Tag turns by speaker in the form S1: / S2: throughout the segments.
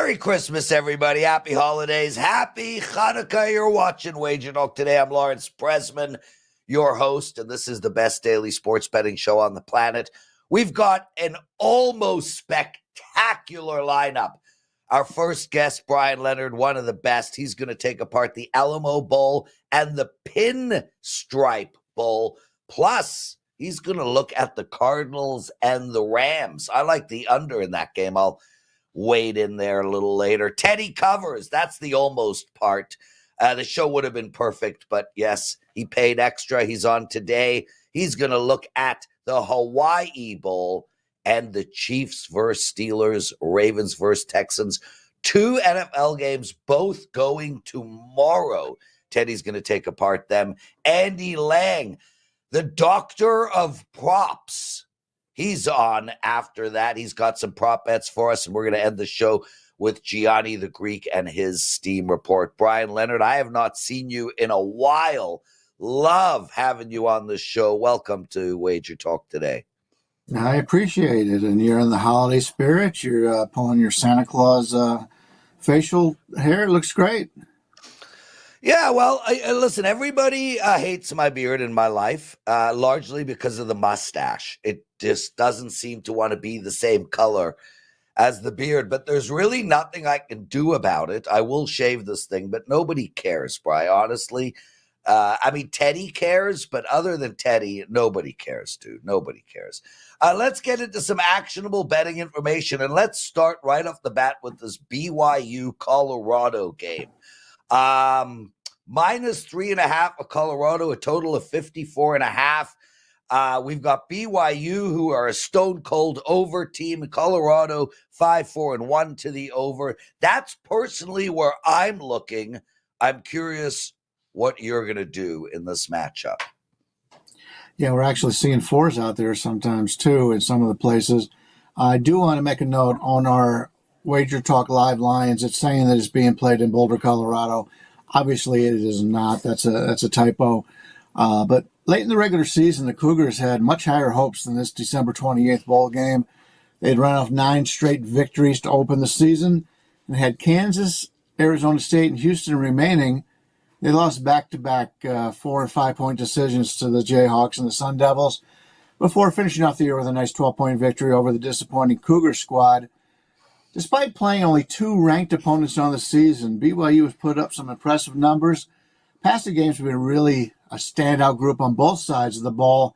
S1: Merry Christmas, everybody. Happy holidays. Happy Hanukkah. You're watching WagerTalk Today. I'm Lawrence Presman, your host, and this is the best daily sports betting show on the planet. We've got an almost spectacular lineup. Our first guest, Leonard, one of the best. He's going to take apart the Alamo Bowl and the Pinstripe Bowl. Plus, he's going to look at the Cardinals and the Rams. I like the under in that game. I'll wade in there a little later. Teddy covers. That's the almost part. The show would have been perfect, but yes, he paid extra. He's on today. He's going to look at the Hawaii Bowl and the Chiefs versus Steelers, Ravens versus Texans. Two NFL games, both going tomorrow. Teddy's going to take apart them. Andy Lang, the doctor of props. He's on after that. He's got some prop bets for us, and we're going to end the show with Gianni the Greek and his Steam report. Bryan, Leonard, I have not seen you in a while. Love having you on the show. Welcome to Wager Talk Today.
S2: I appreciate it. And you're in the holiday spirit. You're pulling your Santa Claus facial hair. It looks great.
S1: Yeah, well, listen, everybody hates my beard in my life, largely because of the mustache. It just doesn't seem to want to be the same color as the beard, but there's really nothing I can do about it. I will shave this thing, but nobody cares, Brian, honestly. I mean, Teddy cares, but other than Teddy, nobody cares, dude. Nobody cares. Let's get into some actionable betting information, and let's start right off the bat with this BYU Colorado game. Minus 3.5 of Colorado, a total of 54.5. We've got BYU, who are a stone cold over team. Colorado 5-4-1 to the over. That's personally where I'm looking. I'm curious what you're going to do in this matchup.
S2: Yeah, we're actually seeing fours out there sometimes too in some of the places. I do want to make a note on our Wager Talk Live Lions. It's saying that it's being played in Boulder, Colorado. Obviously, it is not. That's a typo. But late in the regular season, the Cougars had much higher hopes than this December 28th bowl game. They'd run off 9 straight victories to open the season and had Kansas, Arizona State, and Houston remaining. They lost back-to-back 4- and 5-point decisions to the Jayhawks and the Sun Devils before finishing off the year with a nice 12-point victory over the disappointing Cougar squad. Despite playing only 2 ranked opponents on the season, BYU has put up some impressive numbers. Passing games have been really a standout group on both sides of the ball.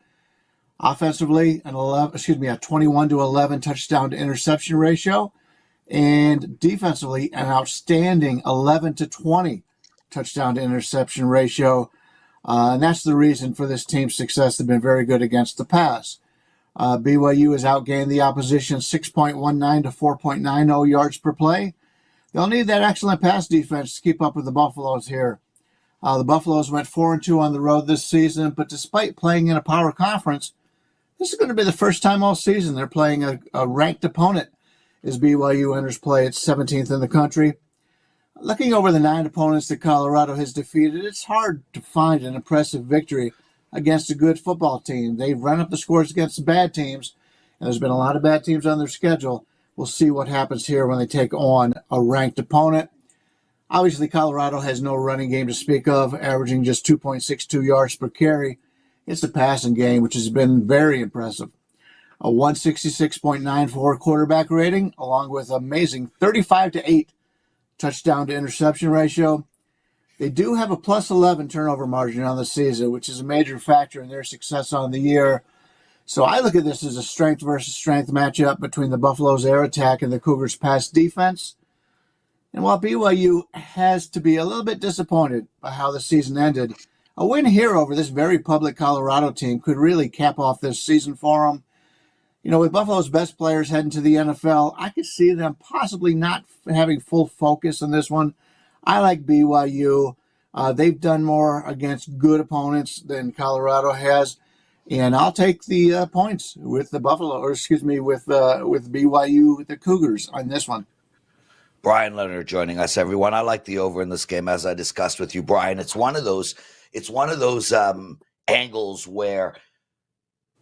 S2: Offensively, a 21-11 touchdown to interception ratio, and defensively, an outstanding 11-20 touchdown to interception ratio. And that's the reason for this team's success. They've been very good against the pass. BYU has outgained the opposition 6.19 to 4.90 yards per play. They'll need that excellent pass defense to keep up with the Buffaloes here. The Buffaloes went 4-2 on the road this season, but despite playing in a power conference, this is going to be the first time all season they're playing a ranked opponent as BYU enters play at 17th in the country. Looking over the 9 opponents that Colorado has defeated, it's hard to find an impressive victory against a good football team. They've run up the scores against the bad teams, and there's been a lot of bad teams on their schedule. We'll see what happens here when they take on a ranked opponent. Obviously, Colorado has no running game to speak of, averaging just 2.62 yards per carry. It's the passing game, which has been very impressive. A 166.94 quarterback rating, along with amazing 35-8 touchdown to interception ratio. They do have a plus 11 turnover margin on the season, which is a major factor in their success on the year. So I look at this as a strength versus strength matchup between the Buffaloes' air attack and the Cougars' pass defense. And while BYU has to be a little bit disappointed by how the season ended, a win here over this very public Colorado team could really cap off this season for them. You know, with Buffalo's best players heading to the NFL, I could see them possibly not having full focus on this one. I like BYU. They've done more against good opponents than Colorado has, and I'll take the points with the with BYU, with the Cougars on this one.
S1: Bryan Leonard joining us, everyone. I like the over in this game, as I discussed with you, Brian. It's one of those angles where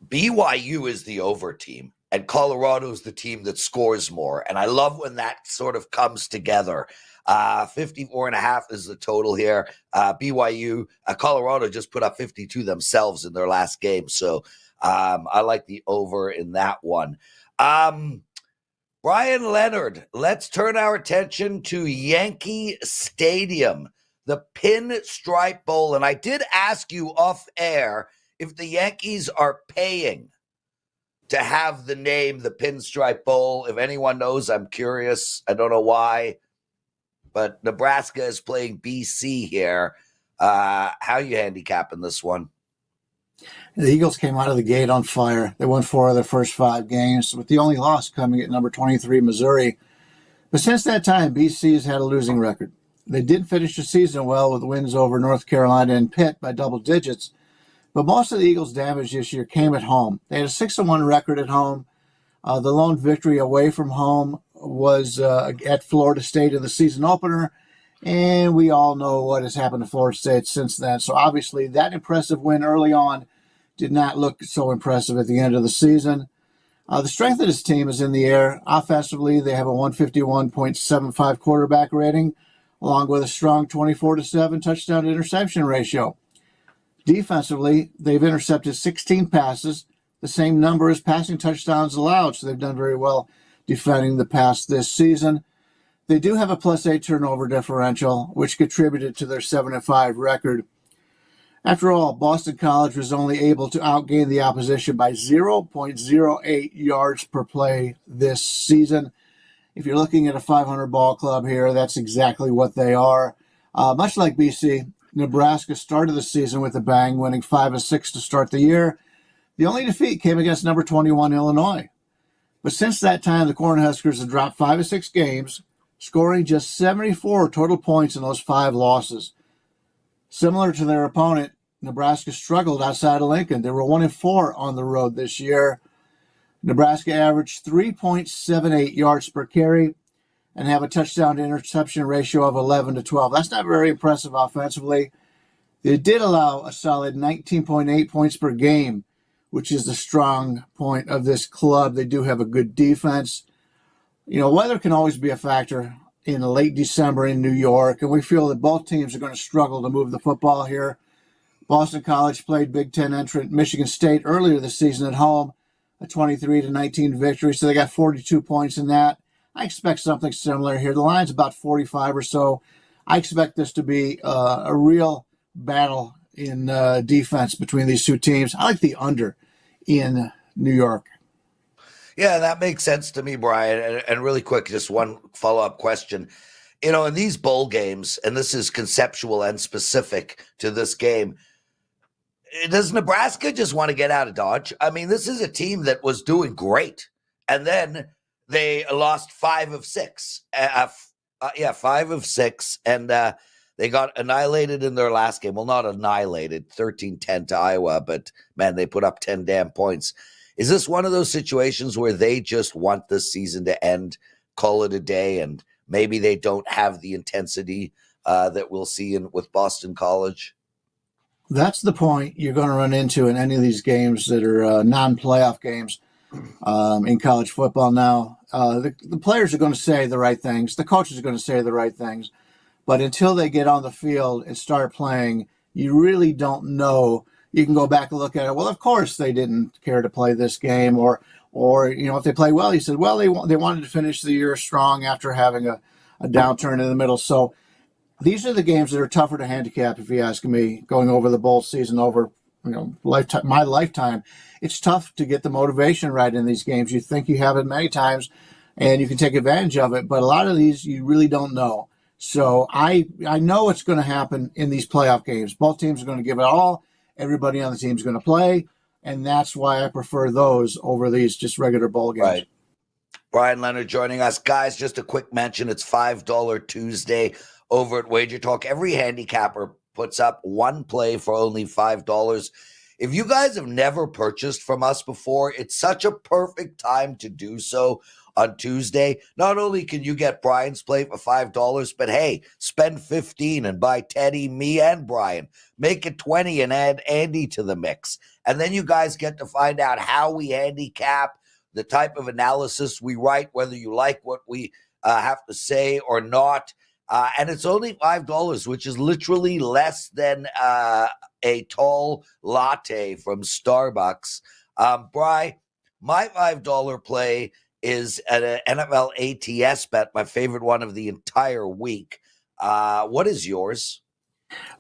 S1: BYU is the over team, and Colorado's the team that scores more. And I love when that sort of comes together. 54.5 is the total here. BYU, Colorado just put up 52 themselves in their last game. So I like the over in that one. Bryan Leonard, let's turn our attention to Yankee Stadium, the Pinstripe Bowl. And I did ask you off air if the Yankees are paying to have the name the Pinstripe Bowl. If anyone knows, I'm curious. I don't know why, but Nebraska is playing BC here. How are you handicapping this one?
S2: The Eagles came out of the gate on fire. They won 4 of their first 5 games, with the only loss coming at number 23, Missouri. But since that time, BC has had a losing record. They did finish the season well with wins over North Carolina and Pitt by double digits, but most of the Eagles' damage this year came at home. They had a 6-1 record at home. The lone victory away from home was at Florida State in the season opener, and we all know what has happened to Florida State since then. So obviously that impressive win early on did not look so impressive at the end of the season. The strength of this team is in the air. Offensively, they have a 151.75 quarterback rating, along with a strong 24-7 touchdown to interception ratio. Defensively, they've intercepted 16 passes, the same number as passing touchdowns allowed, so they've done very well defending the pass this season. They do have a +8 turnover differential, which contributed to their 7-5 record. After all, Boston College was only able to outgain the opposition by 0.08 yards per play this season. If you're looking at a 500 ball club here, that's exactly what they are. Much like BC, Nebraska started the season with a bang, winning 5 of 6 to start the year. The only defeat came against number 21 Illinois. But since that time, the Cornhuskers have dropped 5 of 6 games, scoring just 74 total points in those 5 losses. Similar to their opponent, Nebraska struggled outside of Lincoln. They were 1-4 on the road this year. Nebraska averaged 3.78 yards per carry and have a touchdown to interception ratio of 11-12. That's not very impressive offensively. They did allow a solid 19.8 points per game, which is the strong point of this club. They do have a good defense. Weather can always be a factor in late December in New York, and we feel that both teams are going to struggle to move the football here. Boston College played Big Ten entrant Michigan State earlier this season at home, a 23-19 victory, so they got 42 points in that. I expect something similar here. The line's about 45 or so. I expect this to be a real battle in defense between these two teams. I like the under in New York.
S1: Yeah, that makes sense to me, Bryan. And really quick, just one follow-up question. In these bowl games, and this is conceptual and specific to this game, does Nebraska just want to get out of Dodge? I mean, this is a team that was doing great, and then they lost 5 of 6. 5 of 6, and they got annihilated in their last game. Well, not annihilated, 13-10 to Iowa, but, man, they put up 10 damn points. Is this one of those situations where they just want this season to end, call it a day, and maybe they don't have the intensity that we'll see with Boston College?
S2: That's the point you're going to run into in any of these games that are non-playoff games in college football now. The players are going to say the right things. The coaches are going to say the right things. But until they get on the field and start playing, you really don't know. You can go back and look at it. Well, of course they didn't care to play this game, or if they play well, he said, well, they wanted to finish the year strong after having a downturn in the middle. So these are the games that are tougher to handicap, if you ask me, going over the bowl season, over my lifetime. It's tough to get the motivation right in these games. You think you have it many times, and you can take advantage of it, but a lot of these you really don't know. So I know what's going to happen in these playoff games. Both teams are going to give it all. Everybody on the team is going to play, and that's why I prefer those over these just regular bowl games.
S1: Right. Bryan Leonard joining us. Guys, just a quick mention. It's $5 Tuesday over at WagerTalk. Every handicapper puts up one play for only $5. If you guys have never purchased from us before, it's such a perfect time to do so on Tuesday. Not only can you get Bryan's play for $5, but hey, spend $15 and buy Teddy, me, and Bryan. Make it $20 and add Andy to the mix. And then you guys get to find out how we handicap, the type of analysis we write, whether you like what we have to say or not. And it's only $5, which is literally less than a tall latte from Starbucks. Bri, my $5 play is at an NFL ATS bet, my favorite one of the entire week. What is yours?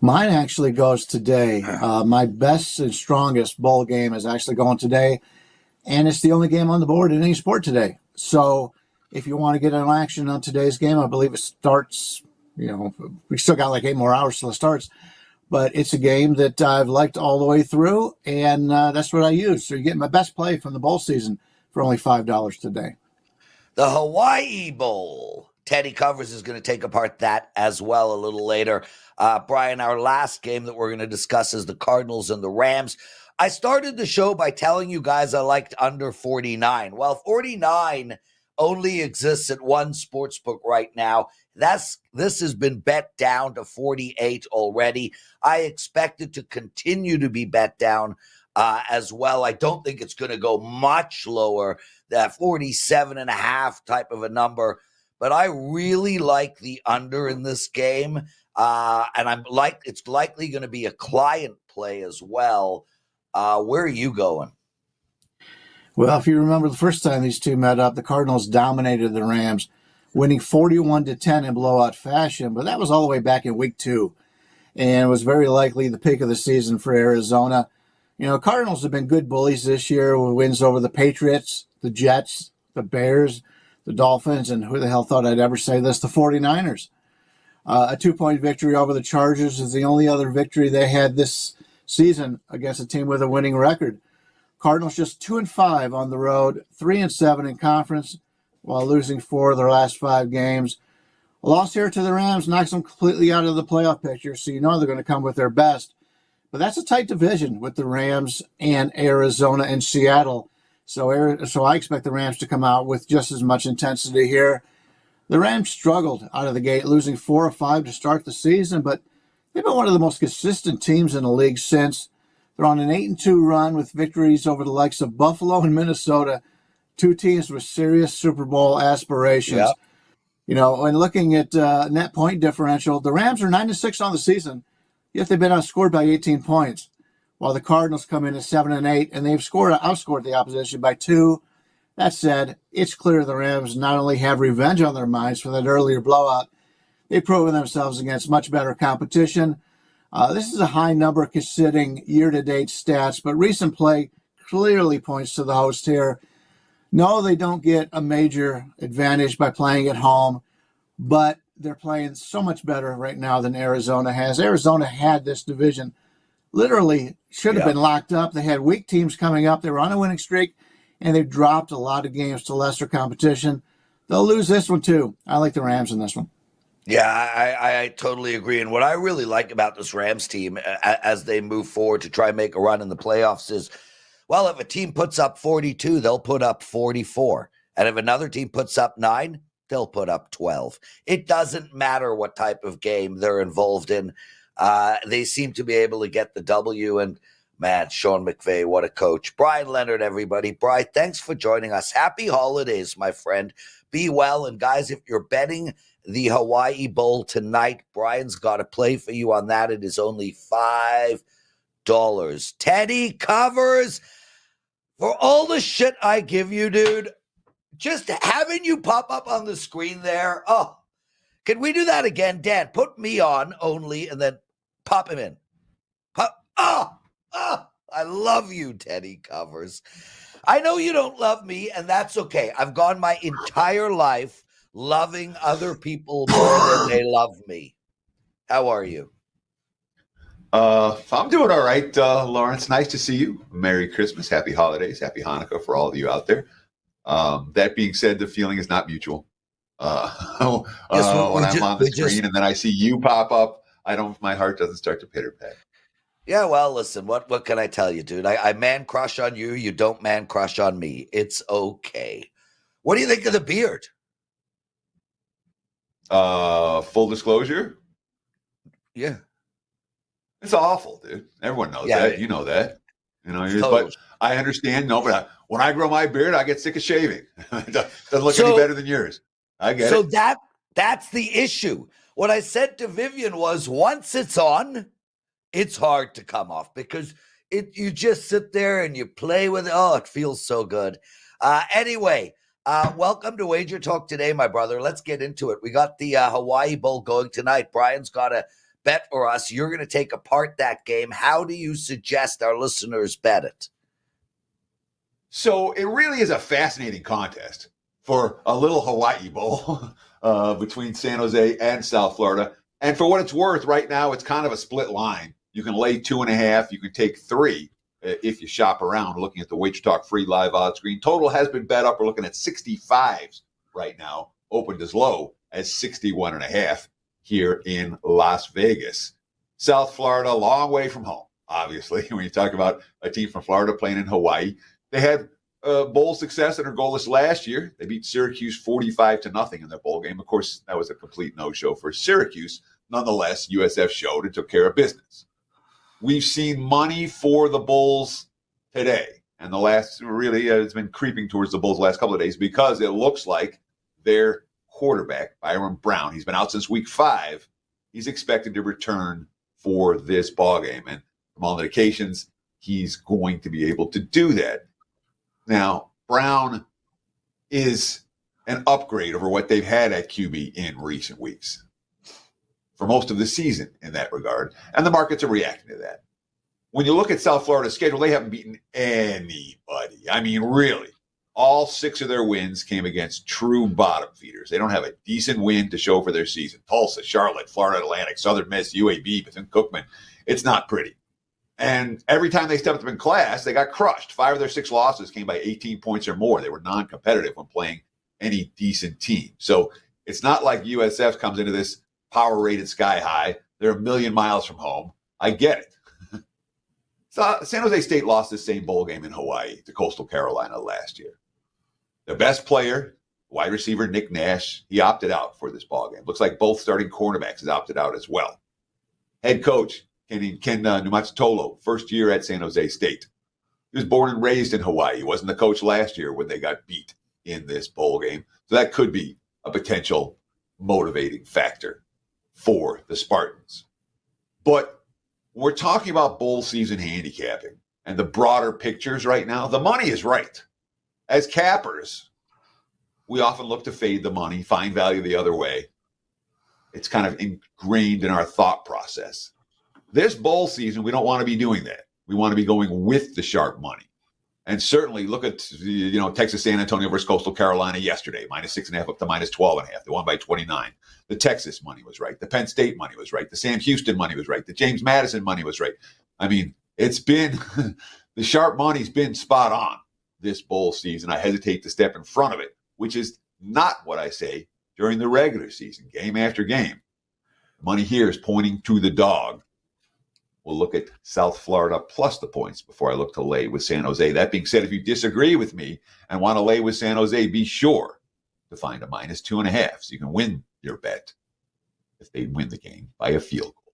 S2: Mine actually goes today. My best and strongest bowl game is actually going today, and it's the only game on the board in any sport today. So if you want to get an action on today's game, I believe it starts, we still got like 8 more hours till it starts, but it's a game that I've liked all the way through, and that's what I use. So you get my best play from the bowl season for only $5 today.
S1: The Hawaii Bowl. Teddy Covers is going to take apart that as well a little later. Bryan, our last game that we're going to discuss is the Cardinals and the Rams. I started the show by telling you guys I liked under 49. Well, 49 only exists at one sportsbook right now. This has been bet down to 48 already. I expect it to continue to be bet down as well. I don't think it's going to go much lower, that 47.5 type of a number. But I really like the under in this game, and it's likely going to be a client play as well. Where are you going?
S2: Well, if you remember the first time these two met up, the Cardinals dominated the Rams, winning 41-10 in blowout fashion. But that was all the way back in week 2, and was very likely the pick of the season for Arizona. Cardinals have been good bullies this year with wins over the Patriots, the Jets, the Bears, the Dolphins, and who the hell thought I'd ever say this, the 49ers. A 2-point victory over the Chargers is the only other victory they had this season against a team with a winning record. Cardinals just 2-5 on the road, 3-7 in conference, while losing 4 of their last 5 games. A loss here to the Rams knocks them completely out of the playoff picture, so they're going to come with their best. But that's a tight division with the Rams and Arizona and Seattle. So I expect the Rams to come out with just as much intensity here. The Rams struggled out of the gate, losing 4 of 5 to start the season, but they've been one of the most consistent teams in the league since. They're on an 8-2 run with victories over the likes of Buffalo and Minnesota, 2 teams with serious Super Bowl aspirations. Yep. When looking at net point differential, the Rams are 9-6 on the season, yet they've been outscored by 18 points. While the Cardinals come in at 7-8, and they've outscored the opposition by 2. That said, it's clear the Rams not only have revenge on their minds for that earlier blowout, they've proven themselves against much better competition. This is a high number considering year-to-date stats, but recent play clearly points to the host here. No, they don't get a major advantage by playing at home, but they're playing so much better right now than Arizona has. Arizona had this division literally should have been locked up. They had weak teams coming up. They were on a winning streak, and they've dropped a lot of games to lesser competition. They'll lose this one, too. I like the Rams in this one.
S1: Yeah, I totally agree. And what I really like about this Rams team as they move forward to try and make a run in the playoffs is, well, if a team puts up 42, they'll put up 44. And if another team puts up 9, they'll put up 12. It doesn't matter what type of game they're involved in. They seem to be able to get the W, and man, Sean McVay, what a coach. Bryan Leonard, everybody. Bryan, thanks for joining us. Happy holidays, my friend. Be well. And guys, if you're betting the Hawaii Bowl tonight, Bryan's got a play for you on that. It is only $5. Teddy Covers, for all the shit I give you, dude, just having you pop up on the screen there. Oh, can we do that again? Dan, put me on only and then pop him in. I love you, Teddy Covers. I know you don't love me, and that's okay. I've gone my entire life loving other people more than they love me. How are you?
S3: I'm doing all right, Lawrence. Nice to see you. Merry Christmas, Happy Holidays, Happy Hanukkah for all of you out there. That being said, the feeling is not mutual. When I'm on the screen and then I see you pop up, my heart doesn't start to pitter pat.
S1: Yeah, well, listen, what can I tell you, dude? I man crush on you. You don't man crush on me. It's okay. What do you think of the beard?
S3: Full disclosure.
S1: Yeah.
S3: It's awful, dude. Everyone knows that. You know that. But I understand. No, but when I grow my beard, I get sick of shaving. It doesn't look any better than yours. I get it.
S1: So that's the issue. What I said to Vivian was, once it's on, it's hard to come off because you just sit there and you play with it. Oh, it feels so good. Anyway, welcome to Wager Talk Today, my brother. Let's get into it. We got the Hawaii Bowl going tonight. Brian's got a bet for us. You're going to take apart that game. How do you suggest our listeners bet it?
S3: So it really is a fascinating contest for a little Hawaii Bowl between San Jose and South Florida. And for what it's worth, right now, it's kind of a split line. You can lay 2.5. You can take 3 if you shop around looking at the WagerTalk free live odds screen. Total has been bet up. We're looking at 65s right now, opened as low as 61.5 here in Las Vegas. South Florida, a long way from home, obviously. When you talk about a team from Florida playing in Hawaii, they had bowl success and are goalless last year. They beat Syracuse 45-0 in their bowl game. Of course, that was a complete no-show for Syracuse. Nonetheless, USF showed and took care of business. We've seen money for the Bulls today, and the last really it's been creeping towards the Bulls the last couple of days because it looks like their quarterback, Byron Brown, he's been out since week 5. He's expected to return for this ballgame, and from all indications, he's going to be able to do that. Now, Brown is an upgrade over what they've had at QB in recent weeks for most of the season in that regard, and the markets are reacting to that. When you look at South Florida's schedule, they haven't beaten anybody. I mean, really. All 6 of their wins came against true bottom feeders. They don't have a decent win to show for their season. Tulsa, Charlotte, Florida Atlantic, Southern Miss, UAB, Bethune-Cookman. It's not pretty. And every time they stepped up in class, they got crushed. 5 of their 6 losses came by 18 points or more. They were non-competitive when playing any decent team. So it's not like USF comes into this power rated sky high. They're a million miles from home. I get it. So San Jose State lost the same bowl game in Hawaii to Coastal Carolina last year. The best player, wide receiver Nick Nash, he opted out for this ball game. Looks like both starting cornerbacks has opted out as well. Head coach Ken Numatsutolo, first year at San Jose State. He was born and raised in Hawaii. He wasn't the coach last year when they got beat in this bowl game. So that could be a potential motivating factor for the Spartans. But we're talking about bowl season handicapping and the broader pictures right now. The money is right. As cappers, we often look to fade the money, find value the other way. It's kind of ingrained in our thought process. This bowl season, we don't want to be doing that. We want to be going with the sharp money. And certainly look at, Texas San Antonio versus Coastal Carolina yesterday, -6.5 up to -12.5. They won by 29. The Texas money was right. The Penn State money was right. The Sam Houston money was right. The James Madison money was right. I mean, it's been, the sharp money's been spot on this bowl season. I hesitate to step in front of it, which is not what I say during the regular season, game after game. The money here is pointing to the dog. We'll look at South Florida plus the points before I look to lay with San Jose. That being said, if you disagree with me and want to lay with San Jose, be sure to find a -2.5 so you can win your bet if they win the game by a field goal.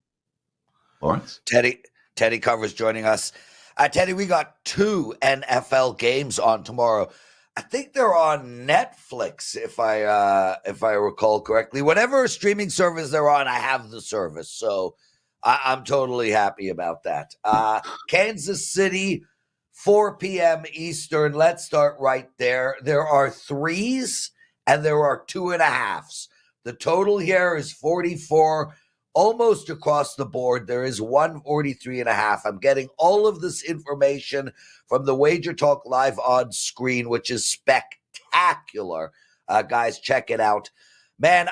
S3: Lawrence?
S1: Teddy Covers joining us. Teddy, we got 2 NFL games on tomorrow. I think they're on Netflix, if I recall correctly. Whatever streaming service they're on, I have the service. So I'm totally happy about that. Kansas City, 4 p.m. Eastern. Let's start right there. There are 3s and there are 2.5s. The total here is 44, almost across the board. There is 143.5. I'm getting all of this information from the WagerTalk live odds screen, which is spectacular. Guys, check it out. Man,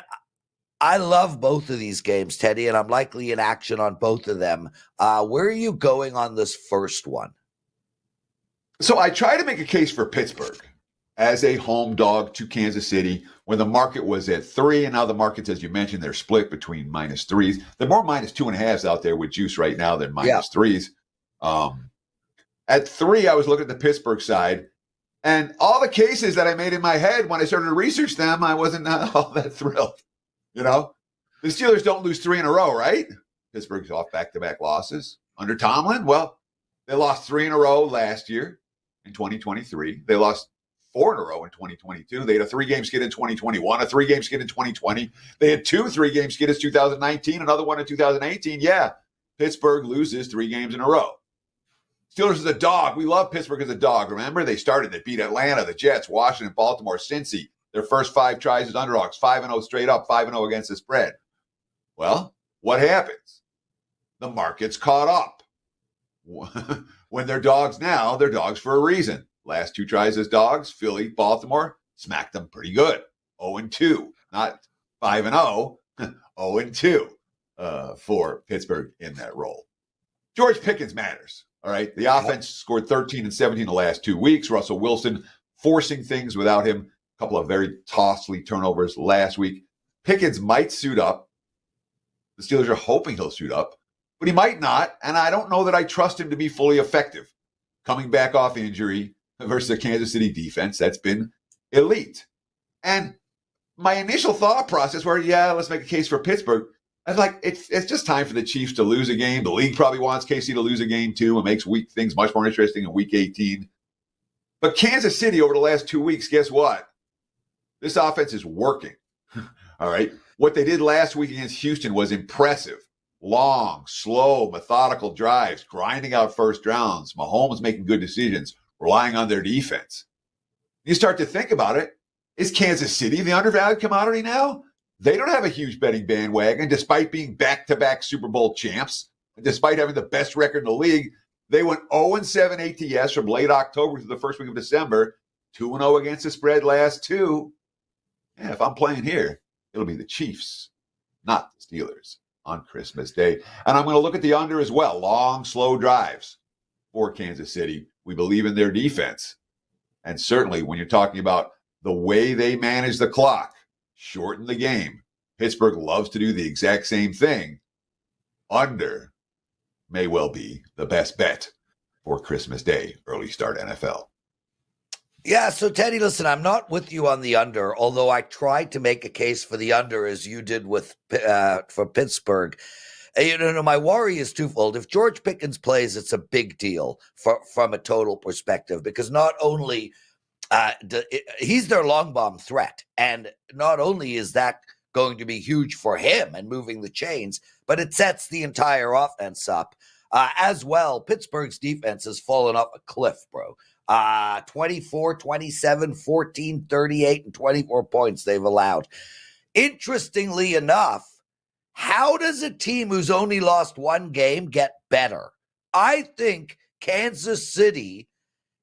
S1: I love both of these games, Teddy, and I'm likely in action on both of them. Where are you going on this first one?
S3: So I try to make a case for Pittsburgh as a home dog to Kansas City when the market was at 3, and now the markets, as you mentioned, they're split between -3s. There are more -2.5s out there with juice right now than -3s. At 3, I was looking at the Pittsburgh side, and all the cases that I made in my head when I started to research them, I wasn't all that thrilled. The Steelers don't lose 3 in a row, right? Pittsburgh's off back-to-back losses. Under Tomlin, well, They lost 3 in a row last year in 2023. They lost 4 in a row in 2022. They had a 3-game skid in 2021, a 3-game skid in 2020. They had 2 3-game skids in 2019, another one in 2018. Yeah, Pittsburgh loses 3 games in a row. Steelers is a dog. We love Pittsburgh as a dog. Remember, they beat Atlanta, the Jets, Washington, Baltimore, Cincy. Their first 5 tries as underdogs, 5-0 straight up, 5-0 against the spread. Well, what happens? The market's caught up. When they're dogs now, they're dogs for a reason. Last 2 tries as dogs, Philly, Baltimore, smacked them pretty good. 0-2, not 5-0, 0-2 for Pittsburgh in that role. George Pickens matters. All right. The offense scored 13 and 17 the last 2 weeks. Russell Wilson forcing things without him. A couple of very costly turnovers last week. Pickens might suit up. The Steelers are hoping he'll suit up, but he might not. And I don't know that I trust him to be fully effective. Coming back off injury versus the Kansas City defense, that's been elite. And my initial thought process where, let's make a case for Pittsburgh. I was like, it's just time for the Chiefs to lose a game. The league probably wants KC to lose a game too. It makes things much more interesting in week 18. But Kansas City over the last 2 weeks, guess what? This offense is working. All right. What they did last week against Houston was impressive. Long, slow, methodical drives, grinding out first downs. Mahomes making good decisions, relying on their defense. You start to think about it. Is Kansas City the undervalued commodity now? They don't have a huge betting bandwagon, despite being back-to-back Super Bowl champs. And despite having the best record in the league, they went 0-7 ATS from late October to the first week of December, 2-0 against the spread last 2. Yeah, if I'm playing here, it'll be the Chiefs, not the Steelers, on Christmas Day. And I'm going to look at the under as well. Long, slow drives for Kansas City. We believe in their defense. And certainly when you're talking about the way they manage the clock, shorten the game, Pittsburgh loves to do the exact same thing. Under may well be the best bet for Christmas Day, early start NFL.
S1: Yeah, so Teddy, listen, I'm not with you on the under, although I tried to make a case for the under as you did with for Pittsburgh. My worry is twofold. If George Pickens plays, it's a big deal from a total perspective, because not only he's their long bomb threat, and not only is that going to be huge for him and moving the chains, but it sets the entire offense up as well. Pittsburgh's defense has fallen off a cliff, bro. 24, 27, 14, 38, and 24 points they've allowed. Interestingly enough, how does a team who's only lost 1 game get better? I think Kansas City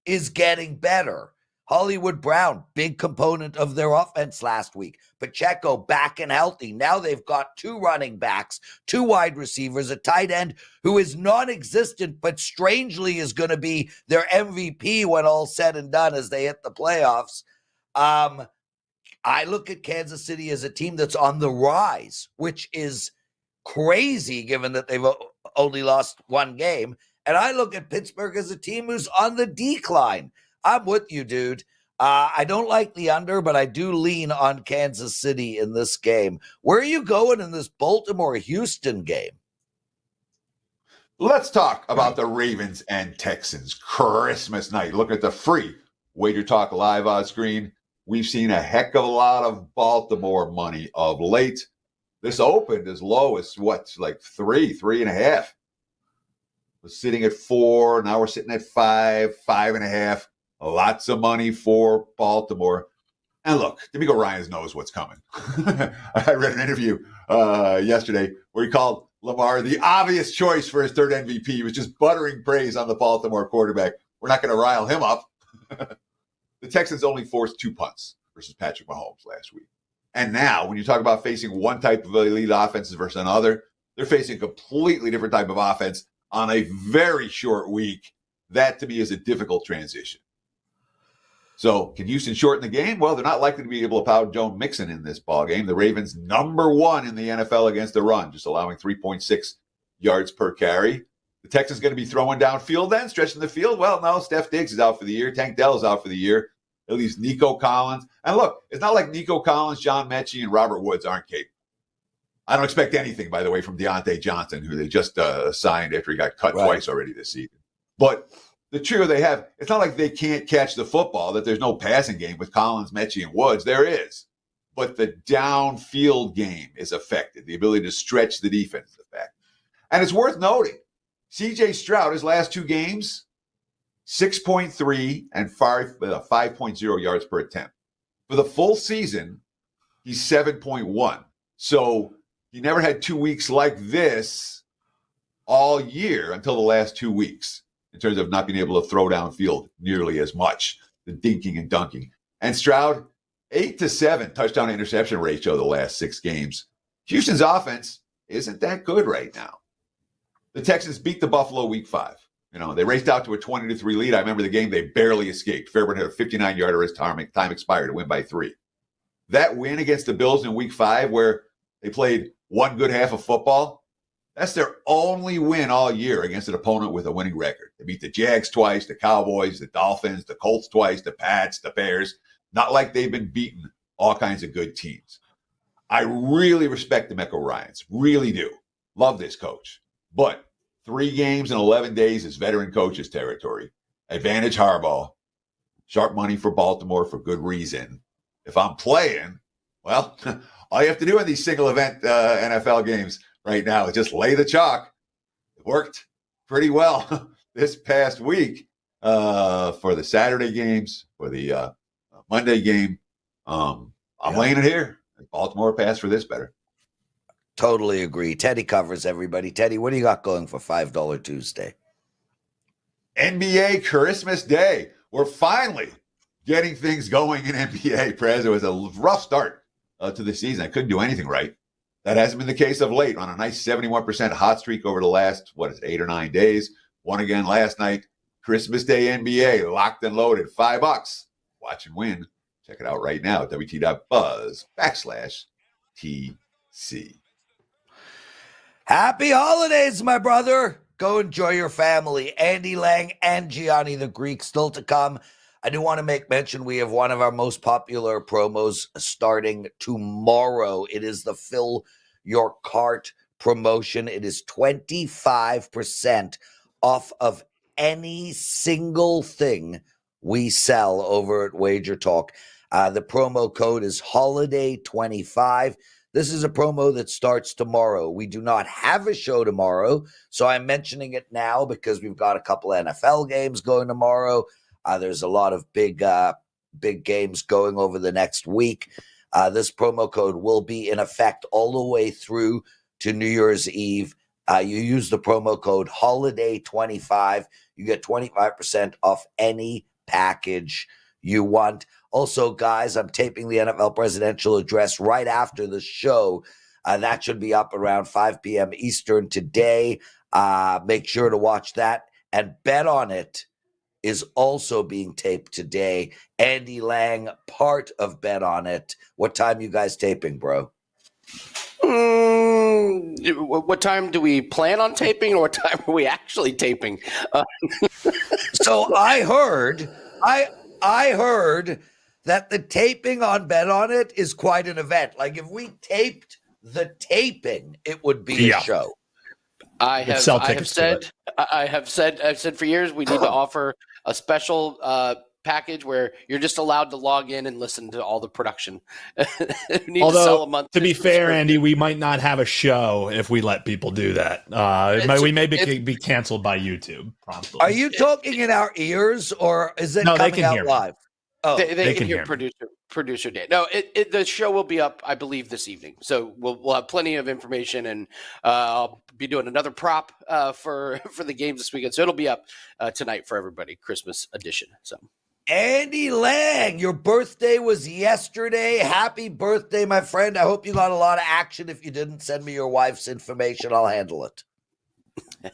S1: is getting better. Hollywood Brown, big component of their offense last week. Pacheco back and healthy. Now they've got 2 running backs, 2 wide receivers, a tight end who is non-existent, but strangely is going to be their MVP when all's said and done as they hit the playoffs. I look at Kansas City as a team that's on the rise, which is crazy given that they've only lost 1 game. And I look at Pittsburgh as a team who's on the decline. I'm with you, dude. I don't like the under, but I do lean on Kansas City in this game. Where are you going in this Baltimore-Houston game?
S3: Let's talk about the Ravens and Texans Christmas night. Look at the free WagerTalk live on screen. We've seen a heck of a lot of Baltimore money of late. This opened as low as like 3.5. Was sitting at 4. Now we're sitting at 5, 5.5. Lots of money for Baltimore. And look, D'Amico Ryans knows what's coming. I read an interview yesterday where he called Lamar the obvious choice for his 3rd MVP. He was just buttering praise on the Baltimore quarterback. We're not going to rile him up. The Texans only forced 2 punts versus Patrick Mahomes last week. And now, when you talk about facing one type of elite offenses versus another, they're facing a completely different type of offense on a very short week. That, to me, is a difficult transition. So, can Houston shorten the game? Well, they're not likely to be able to pound Joe Mixon in this ballgame. The Ravens, number 1 in the NFL against the run, just allowing 3.6 yards per carry. The Texans going to be throwing downfield then, stretching the field? Well, no, Steph Diggs is out for the year. Tank Dell is out for the year. At least Nico Collins. And look, it's not like Nico Collins, John Mechie, and Robert Woods aren't capable. I don't expect anything, by the way, from Deontay Johnson, who they just signed after he got cut twice already this season. But the trio they have, it's not like they can't catch the football, that there's no passing game with Collins, Mechie, and Woods. There is. But the downfield game is affected. The ability to stretch the defense is affected. And it's worth noting, C.J. Stroud, his last two games, 6.3 and 5.0 yards per attempt. For the full season, he's 7.1. So he never had 2 weeks like this all year until the last 2 weeks, in terms of not being able to throw downfield nearly as much, the dinking and dunking. And Stroud, 8-7 touchdown to interception ratio the last 6 games. Houston's offense isn't that good right now. The Texans beat the Buffalo week 5. They raced out to a 20-3 lead. I remember the game, they barely escaped. Fairburn had a 59-yarder as time expired to win by 3. That win against the Bills in week 5, where they played one good half of football, that's their only win all year against an opponent with a winning record. They beat the Jags twice, the Cowboys, the Dolphins, the Colts twice, the Pats, the Bears. Not like they've been beating all kinds of good teams. I really respect the Mecca Ryans. Really do. Love this coach. But 3 games in 11 days is veteran coach's territory. Advantage Harbaugh. Sharp money for Baltimore for good reason. If I'm playing, well, all you have to do in these single event NFL games right now is just lay the chalk. It worked pretty well this past week for the Saturday games, for the Monday game. I'm laying it here. Baltimore pass for this better.
S1: Totally agree. Teddy covers everybody. Teddy, what do you got going for $5 Tuesday?
S3: NBA Christmas Day. We're finally getting things going in NBA, Prez. It was a rough start to the season. I couldn't do anything right. That hasn't been the case of late. On a nice 71% hot streak over the last, 8 or 9 days. Won again last night. Christmas Day NBA, locked and loaded. $5. Watch and win. Check it out right now at WT.buzz/TC.
S1: Happy holidays, my brother. Go enjoy your family. Andy Lang and Gianni the Greek still to come. I do want to make mention we have one of our most popular promos starting tomorrow. It is the Fill Your Cart promotion. It is 25% off of any single thing we sell over at WagerTalk. The promo code is Holiday25. This is a promo that starts tomorrow. We do not have a show tomorrow, so I'm mentioning it now because we've got a couple NFL games going tomorrow. There's a lot of big games going over the next week. This promo code will be in effect all the way through to New Year's Eve. You use the promo code Holiday25. You get 25% off any package you want. Also, guys, I'm taping the NFL presidential address right after the show. That should be up around 5 p.m. Eastern today. Make sure to watch that. And Bet On It is also being taped today. Andy Lang, part of Bet On It. What time you guys taping, bro?
S4: What time do we plan on taping, or what time are we actually taping?
S1: So I heard that the taping on Bet On It is quite an event. Like if we taped the taping, it would be a show.
S4: I've said for years we need to offer a special package where you're just allowed to log in and listen to all the production.
S5: Although, to be fair, Andy, we might not have a show if we let people do that. We may be canceled by YouTube promptly.
S1: Are you talking in our ears, or is it coming out live?
S4: Oh, they can hear producer Dan. No, the show will be up, I believe, this evening. So we'll have plenty of information, and I'll be doing another prop for the games this weekend. So it'll be up tonight for everybody, Christmas edition. So
S1: Andy Lang, your birthday was yesterday. Happy birthday, my friend. I hope you got a lot of action. If you didn't, send me your wife's information. I'll handle it.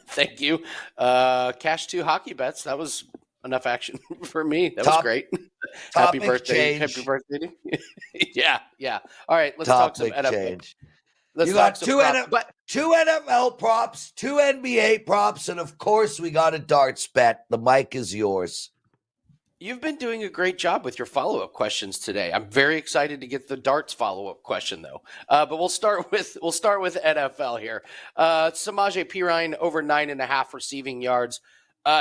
S4: Thank you. Cash 2 hockey bets. That was enough action for me. That was great. Happy birthday.
S1: Change.
S4: Happy birthday. Yeah. All right, let's talk some NFL.
S1: Change. You got two NFL props, 2 NBA props, and of course we got a darts bet. The mic is yours.
S4: You've been doing a great job with your follow-up questions today. I'm very excited to get the darts follow-up question, though. But we'll start with NFL here. Samaje Perine over 9.5 receiving yards.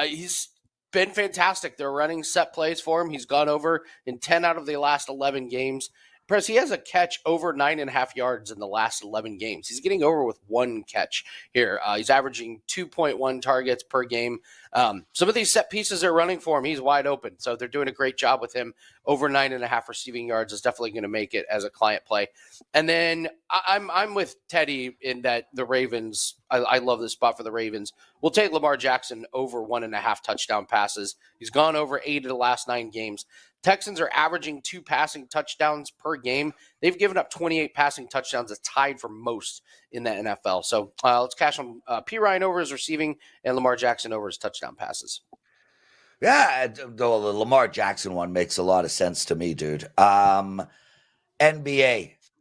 S4: He's been fantastic. They're running set plays for him. He's gone over in 10 out of the last 11 games. Prez, he has a catch over 9.5 yards in the last 11 games. He's getting over with one catch here. He's averaging 2.1 targets per game. Some of these set pieces are running for him. He's wide open. So they're doing a great job with him. Over 9.5 receiving yards is definitely going to make it as a client play. And then I'm with Teddy in that the Ravens, I love this spot for the Ravens. We'll take Lamar Jackson over 1.5 touchdown passes. He's gone over 8 of the last 9 games. Texans are averaging 2 passing touchdowns per game. They've given up 28 passing touchdowns. It's tied for most in the NFL. So let's cash on P. Ryan over his receiving and Lamar Jackson over his touchdown passes.
S1: Yeah, the Lamar Jackson one makes a lot of sense to me, dude. NBA,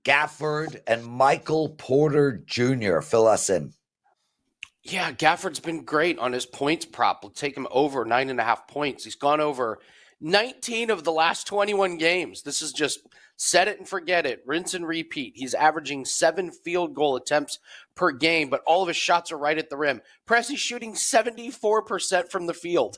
S1: Gafford and Michael Porter Jr. Fill us in.
S4: Yeah, Gafford's been great on his points prop. We'll take him over 9.5 points. He's gone over 19 of the last 21 games. This is just set it and forget it. Rinse and repeat. He's averaging 7 field goal attempts per game, but all of his shots are right at the rim. Prez, he's shooting 74% from the field.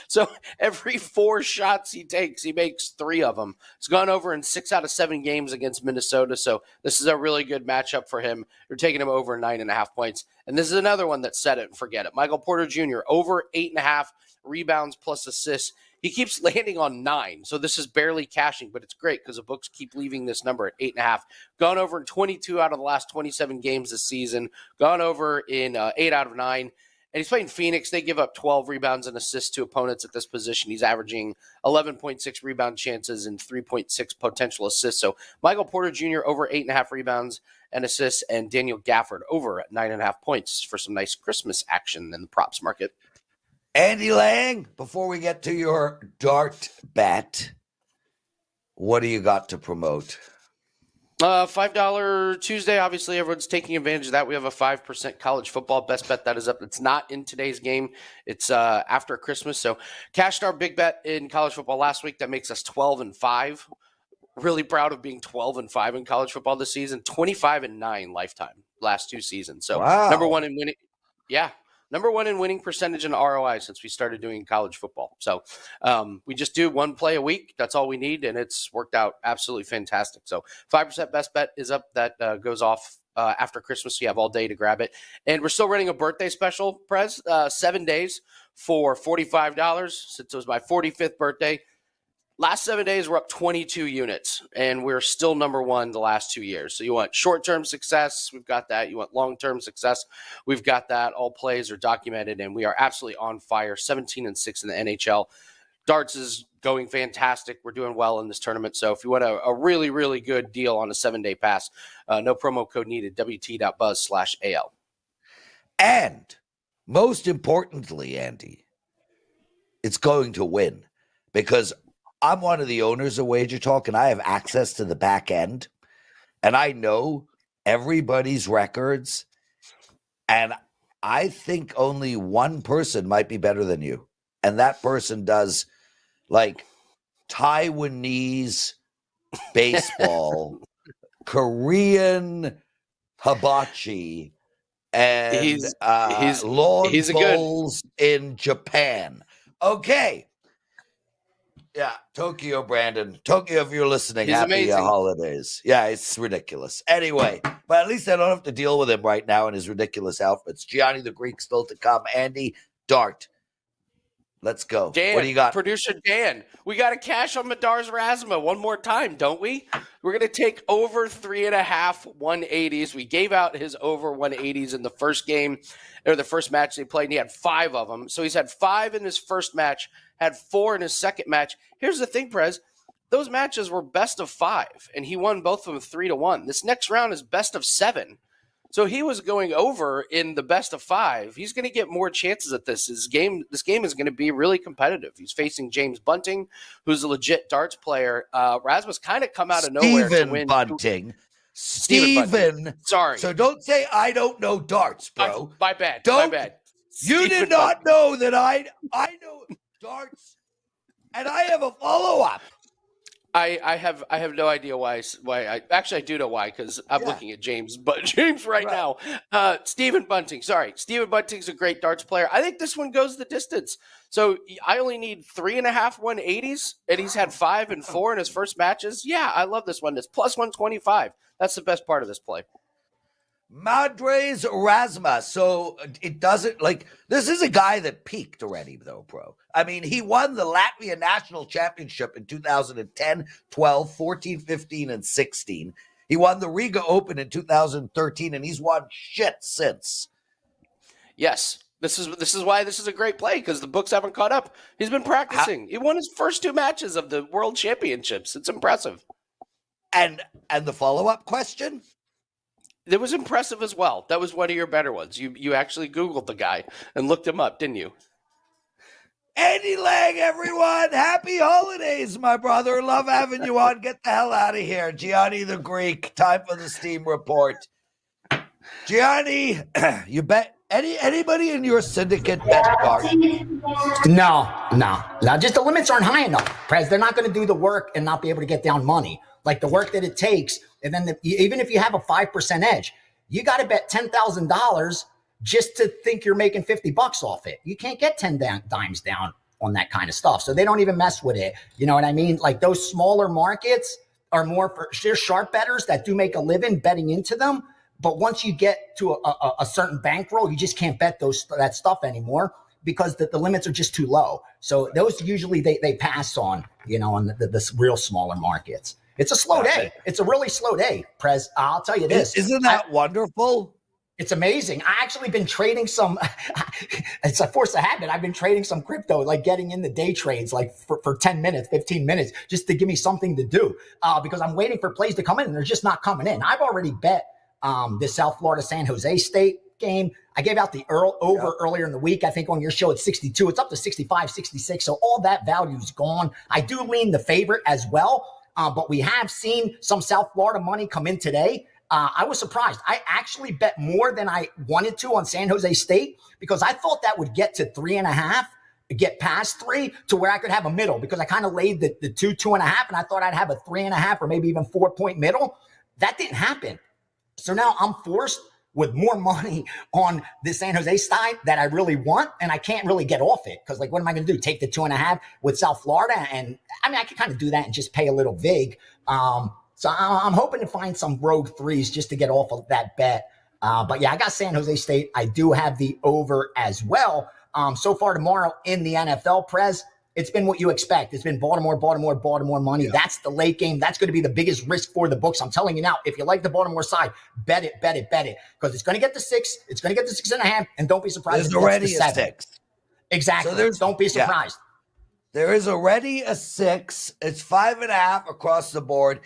S4: So every 4 shots he takes, he makes 3 of them. He's gone over in 6 out of 7 games against Minnesota. So this is a really good matchup for him. You're taking him over 9.5 points. And this is another one that set it and forget it. Michael Porter Jr. over 8.5 rebounds plus assists. He keeps landing on 9, so this is barely cashing, but it's great because the books keep leaving this number at 8.5. Gone over in 22 out of the last 27 games this season. Gone over in 8 out of 9. And he's playing Phoenix. They give up 12 rebounds and assists to opponents at this position. He's averaging 11.6 rebound chances and 3.6 potential assists. So Michael Porter Jr. over 8.5 rebounds and assists, and Daniel Gafford over at 9.5 points for some nice Christmas action in the props market.
S1: Andy Lang, before we get to your dart bet, what do you got to promote?
S4: $5 Tuesday. Obviously, everyone's taking advantage of that. We have a 5% college football best bet that is up. It's not in today's game. It's after Christmas. So cashed our big bet in college football last week. That makes us 12-5. Really proud of being 12-5 in college football this season. 25-9 lifetime last 2 seasons. So
S1: wow.
S4: Number 1 in winning. Yeah. Number 1 in winning percentage in ROI since we started doing college football. So we just do 1 play a week. That's all we need, and it's worked out absolutely fantastic. So 5% best bet is up. That goes off after Christmas. You have all day to grab it. And we're still running a birthday special, Prez, 7 days for $45 since it was my 45th birthday. Last 7 days, we're up 22 units, and we're still number 1 the last 2 years. So you want short-term success, we've got that. You want long-term success, we've got that. All plays are documented, and we are absolutely on fire, 17-6 in the NHL. Darts is going fantastic. We're doing well in this tournament. So if you want a really, really good deal on a 7-day pass, no promo code needed, wt.buzz/AL.
S1: And most importantly, Andy, it's going to win because I'm one of the owners of WagerTalk, and I have access to the back end, and I know everybody's records, and I think only one person might be better than you, and that person does, like, Taiwanese baseball, Korean hibachi, and lawn bowls in Japan. Okay. Yeah, Tokyo, Brandon. Tokyo, if you're listening, happy holidays. Yeah, it's ridiculous. Anyway, but at least I don't have to deal with him right now in his ridiculous outfits. Gianni the Greek still to come. Andy, dart. Let's go.
S4: Dan,
S1: what do you got?
S4: Producer Dan, we got to cash on Madar's Razma one more time, don't we? We're going to take over 3.5 180s. We gave out his over 180s in the first game, or the first match they played, and he had 5 of them. So he's had 5 in his first match, had 4 in his second match. Here's the thing, Prez. Those matches were best of 5, and he won both of them 3-1. This next round is best of 7. So he was going over in the best of 5. He's going to get more chances at this. This game is going to be really competitive. He's facing James Bunting, who's a legit darts player. Rasmus kind of come out of nowhere to win.
S1: Stephen Bunting.
S4: Sorry.
S1: So don't say I don't know darts, bro.
S4: My bad.
S1: My
S4: bad.
S1: You did not know that I know darts, and I have a follow-up.
S4: I have no idea why I do know why, because I'm looking at James right now. Stephen Bunting. Sorry. Stephen Bunting's a great darts player. I think this one goes the distance. So I only need 3.5 180s, and he's had 5 and 4 in his first matches. Yeah, I love this one. It's plus 125. That's the best part of this play.
S1: Madres Razma. So it doesn't this is a guy that peaked already, though, bro. I mean, he won the Latvia National Championship in 2010, 12, 14, 15, and 16. He won the Riga Open in 2013, and he's won shit since.
S4: Yes. This is why this is a great play, because the books haven't caught up. He's been practicing. He won his first 2 matches of the World Championships. It's impressive.
S1: And the follow-up question?
S4: It was impressive as well. That was one of your better ones. You actually Googled the guy and looked him up, didn't you?
S1: Andy Lang, everyone. Happy holidays, my brother. Love having you on. Get the hell out of here. Gianni the Greek. Time for the Steam Report. Gianni, you bet anybody in your syndicate bet card?
S6: No. Just the limits aren't high enough, Prez. They're not going to do the work and not be able to get down money. Like the work that it takes. And then even if you have a 5% edge, you got to bet $10,000 just to think you're making $50 off it. You can't get 10 dimes down on that kind of stuff. So they don't even mess with it. You know what I mean? Like those smaller markets are more for sharp bettors that do make a living betting into them. But once you get to a certain bankroll, you just can't bet that stuff anymore because the limits are just too low. So those usually they pass on, on the real smaller markets. It's a slow day. It's a really slow day, Prez. I'll tell you this.
S1: Isn't that wonderful?
S6: It's amazing. I actually been trading some, it's a force of habit. I've been trading some crypto, like getting in the day trades, like for 10 minutes, 15 minutes, just to give me something to do because I'm waiting for plays to come in and they're just not coming in. I've already bet this South Florida San Jose State game. I gave out the over earlier in the week. I think on your show it's 62. It's up to 65, 66. So all that value is gone. I do lean the favorite as well. But we have seen some South Florida money come in today. I was surprised. I actually bet more than I wanted to on San Jose State because I thought that would get to 3.5, get past 3 to where I could have a middle because I kind of laid the 2.5, and I thought I'd have a 3.5 or maybe even 4-point middle. That didn't happen. So now I'm forced with more money on the San Jose side that I really want, and I can't really get off it because, what am I going to do? Take the 2.5 with South Florida? And I mean, I can kind of do that and just pay a little vig. So I'm hoping to find some rogue 3s just to get off of that bet. But yeah, I got San Jose State. I do have the over as well. So far tomorrow in the NFL, Prez, it's been what you expect. It's been Baltimore money. Yeah. That's the late game. That's going to be the biggest risk for the books. I'm telling you now, if you like the Baltimore side, bet it. Because it's going to get to 6. It's going to get to 6.5. And don't be surprised
S1: if
S6: it
S1: already
S6: gets to 7.
S1: 6.
S6: Exactly. So don't be surprised.
S1: Yeah. There is already a 6. It's 5.5 across the board.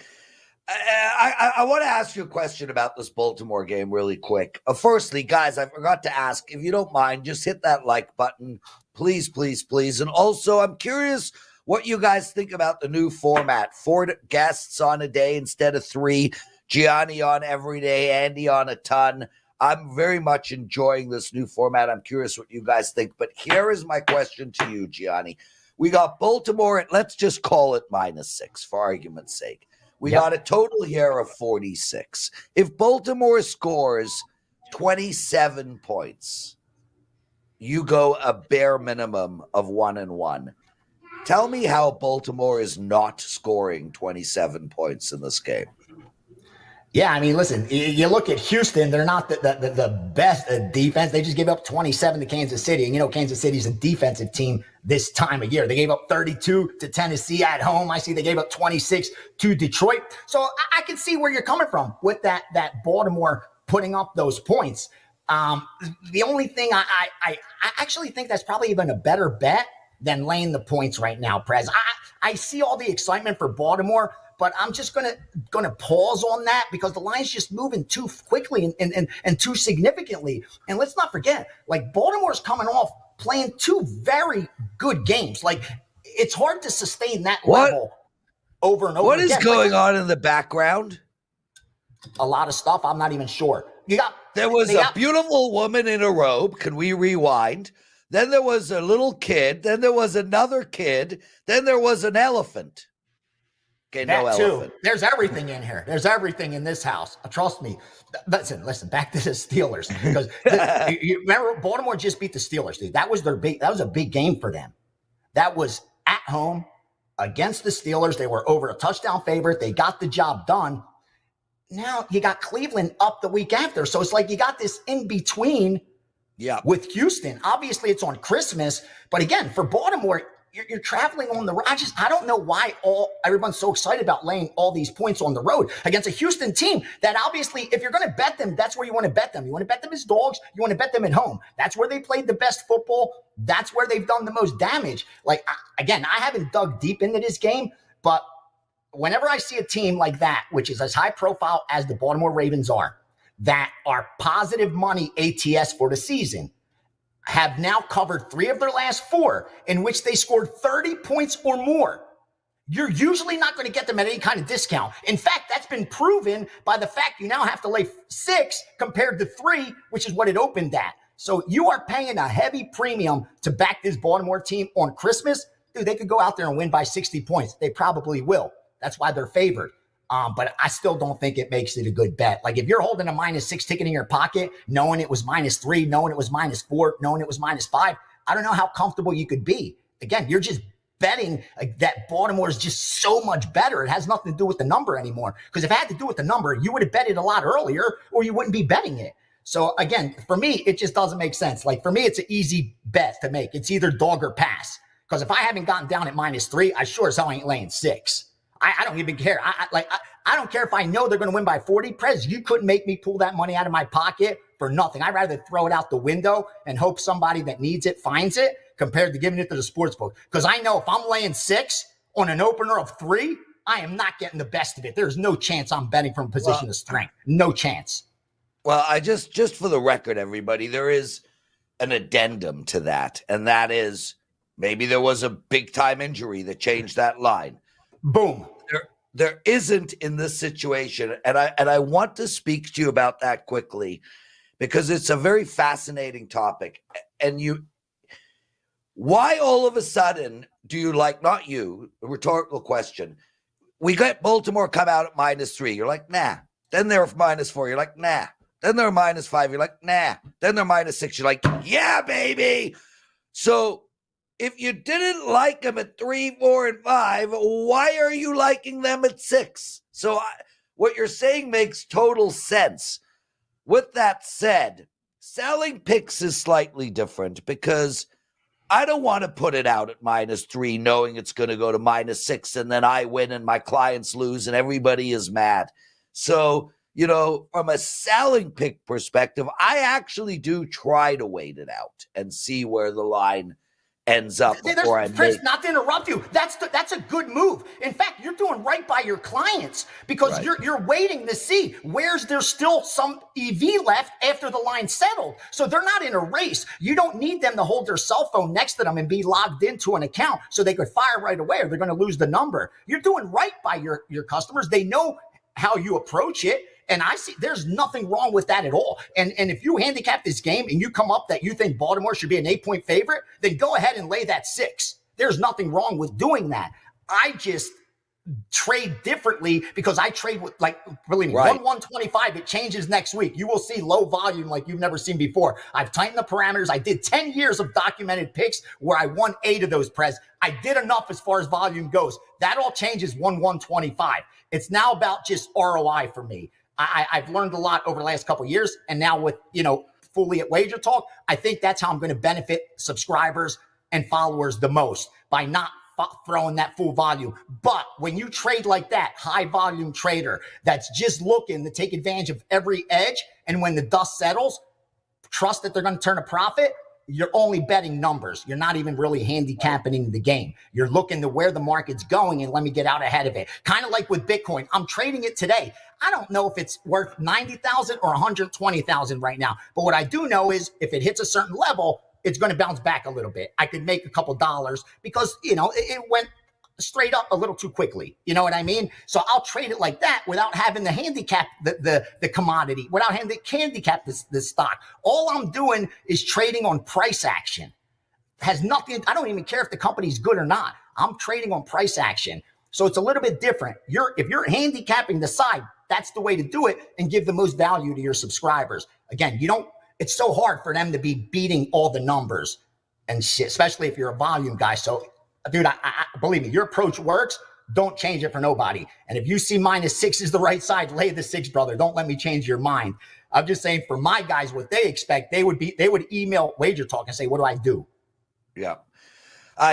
S1: I want to ask you a question about this Baltimore game really quick. Firstly, guys, I forgot to ask, if you don't mind, just hit that like button. Please, please, please. And also, I'm curious what you guys think about the new format. 4 guests on a day instead of 3. Gianni on every day, Andy on a ton. I'm very much enjoying this new format. I'm curious what you guys think. But here is my question to you, Gianni. We got Baltimore at, let's just call it -6 for argument's sake. We got a total here of 46. If Baltimore scores 27 points, you go a bare minimum of 1-1. Tell me how Baltimore is not scoring 27 points in this game.
S6: Yeah, I mean, listen, you look at Houston, they're not the best defense. They just gave up 27 to Kansas City. And, Kansas City's a defensive team this time of year. They gave up 32 to Tennessee at home. I see they gave up 26 to Detroit. So I can see where you're coming from with that Baltimore putting up those points. The only thing I actually think that's probably even a better bet than laying the points right now, Prez. I see all the excitement for Baltimore, but I'm just gonna pause on that because the line's just moving too quickly and too significantly. And let's not forget, Baltimore's coming off playing 2 very good games. It's hard to sustain that level over and over.
S1: What is going on in the background?
S6: A lot of stuff. I'm not even sure.
S1: There was a beautiful woman in a robe. Can we rewind? Then there was a little kid. Then there was another kid. Then there was an elephant. Okay,
S6: that
S1: no elephant.
S6: Too. There's everything in here. There's everything in this house. Trust me. Listen. Back to the Steelers, because you remember Baltimore just beat the Steelers, dude. That was a big game for them. That was at home against the Steelers. They were over a touchdown favorite. They got the job done. Now you got Cleveland up the week after, so it's like you got this in between.
S1: Yeah.
S6: With Houston, obviously it's on Christmas, but again, for Baltimore, you're traveling on the road. I don't know why everyone's so excited about laying all these points on the road against a Houston team that obviously, if you're going to bet them, that's where you want to bet them. You want to bet them as dogs. You want to bet them at home. That's where they played the best football. That's where they've done the most damage. Like, again, I haven't dug deep into this game, but whenever I see a team like that, which is as high profile as the Baltimore Ravens are, that are positive money ATS for the season, have now covered 3 of their last 4 in which they scored 30 points or more. You're usually not going to get them at any kind of discount. In fact, that's been proven by the fact you now have to lay 6 compared to 3, which is what it opened at. So you are paying a heavy premium to back this Baltimore team on Christmas. Dude, they could go out there and win by 60 points. They probably will. That's why they're favored. But I still don't think it makes it a good bet. Like, if you're holding a -6 ticket in your pocket, knowing it was -3, knowing it was -4, knowing it was -5, I don't know how comfortable you could be. Again, you're just betting that Baltimore is just so much better. It has nothing to do with the number anymore. Because if it had to do with the number, you would have bet it a lot earlier, or you wouldn't be betting it. So again, for me, it just doesn't make sense. Like, for me, it's an easy bet to make. It's either dog or pass. Because if I haven't gotten down at -3, I sure as hell ain't laying 6. I don't even care. I don't care if I know they're going to win by 40. Prez, you couldn't make me pull that money out of my pocket for nothing. I'd rather throw it out the window and hope somebody that needs it finds it compared to giving it to the sports book. Because I know if I'm laying 6 on an opener of 3, I am not getting the best of it. There's no chance I'm betting from a position of strength. No chance.
S1: Well, I just for the record, everybody, there is an addendum to that. And that is, maybe there was a big time injury that changed that line.
S6: Boom.
S1: There isn't in this situation, and I want to speak to you about that quickly, because it's a very fascinating topic. And why all of a sudden do you, like, not you, a rhetorical question, we got Baltimore come out at -3, you're like, nah. Then they're -4, you're like, nah. Then they're -5, you're like, nah. Then they're -6, you're like, yeah, baby. So if you didn't like them at 3, 4, and 5, why are you liking them at 6? So what you're saying makes total sense. With that said, selling picks is slightly different, because I don't want to put it out at -3 knowing it's going to go to -6 and then I win and my clients lose and everybody is mad. So, from a selling pick perspective, I actually do try to wait it out and see where the line ends up before I
S6: Chris, not to interrupt you. That's a good move. In fact, you're doing right by your clients, because you're waiting to see where's there still some EV left after the line settled. So they're not in a race. You don't need them to hold their cell phone next to them and be logged into an account so they could fire right away, or they're going to lose the number. You're doing right by your customers. They know how you approach it. And I see there's nothing wrong with that at all. And if you handicap this game and you come up that you think Baltimore should be an 8-point favorite, then go ahead and lay that 6. There's nothing wrong with doing that. I just trade differently, because I trade with, like, believe me, 1/125, it changes next week. You will see low volume like you've never seen before. I've tightened the parameters. I did 10 years of documented picks where I won 8 of those, Prez. I did enough as far as volume goes. That all changes 1/125. It's now about just ROI for me. I've learned a lot over the last couple of years, and now with, fully at WagerTalk, I think that's how I'm going to benefit subscribers and followers the most, by not throwing that full volume. But when you trade like that, high volume trader that's just looking to take advantage of every edge, and when the dust settles, trust that they're going to turn a profit, you're only betting numbers. You're not even really handicapping the game. You're looking to where the market's going and let me get out ahead of it. Kind of like with Bitcoin. I'm trading it today. I don't know if it's worth 90,000 or 120,000 right now. But what I do know is if it hits a certain level, it's going to bounce back a little bit. I could make a couple dollars because, it went straight up a little too quickly. You know what I mean? So I'll trade it like that without having to handicap the commodity, without having to handicap this stock. All I'm doing is trading on price action. Has nothing. I don't even care if the company's good or not. I'm trading on price action. So it's a little bit different. If you're handicapping the side, that's the way to do it and give the most value to your subscribers. Again, it's so hard for them to be beating all the numbers and shit, especially if you're a volume guy. So, dude, I believe me, your approach works. Don't change it for nobody. And if you see -6 is the right side, lay the 6, brother. Don't let me change your mind. I'm just saying for my guys, what they expect, they would email WagerTalk and say, what do I do?
S1: Yeah.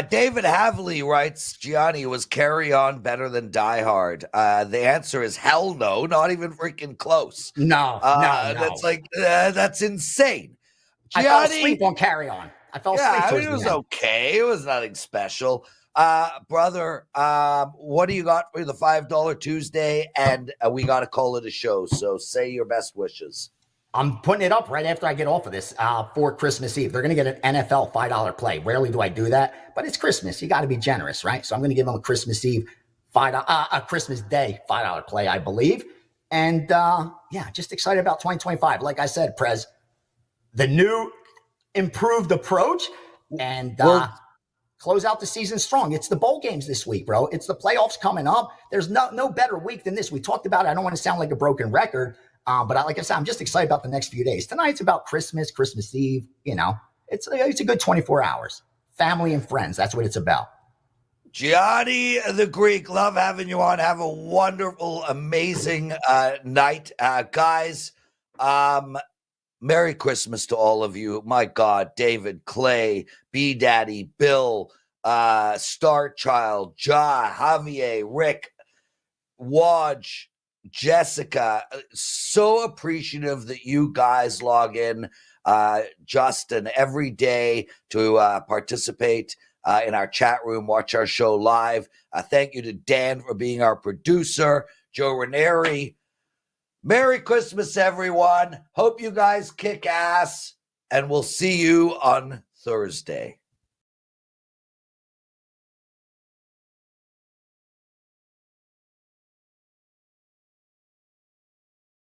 S1: David Havley writes, Gianni, was Carry On better than Die Hard? The answer is hell no, not even freaking close.
S6: No.
S1: That's insane.
S6: Gianni, I fell asleep on Carry On.
S1: It was okay. It was nothing special. Brother, what do you got for the $5 Tuesday? And we got to call it a show. So say your best wishes.
S6: I'm putting it up right after I get off of this for Christmas Eve. They're going to get an NFL $5 play. Rarely do I do that, but it's Christmas. You got to be generous, right? So I'm going to give them a Christmas Eve a Christmas Day $5 play, I believe. And just excited about 2025. Like I said, Prez, the new improved approach and close out the season strong. It's the bowl games this week, bro. It's the playoffs coming up. There's no better week than this. We talked about it. I don't want to sound like a broken record. But like I said, I'm just excited about the next few days. Tonight's about Christmas Eve. It's a good 24 hours. Family and friends. That's what it's about.
S1: Gianni the Greek, love having you on. Have a wonderful, amazing night. Guys, Merry Christmas to all of you. My God, David, Clay, B Daddy, Bill, Star Child, Ja, Javier, Rick, Waj, Jessica, so appreciative that you guys log in, Justin, every day to participate in our chat room, watch our show live. Thank you to Dan for being our producer, Joe Ranieri. Merry Christmas, everyone. Hope you guys kick ass, and we'll see you on Thursday.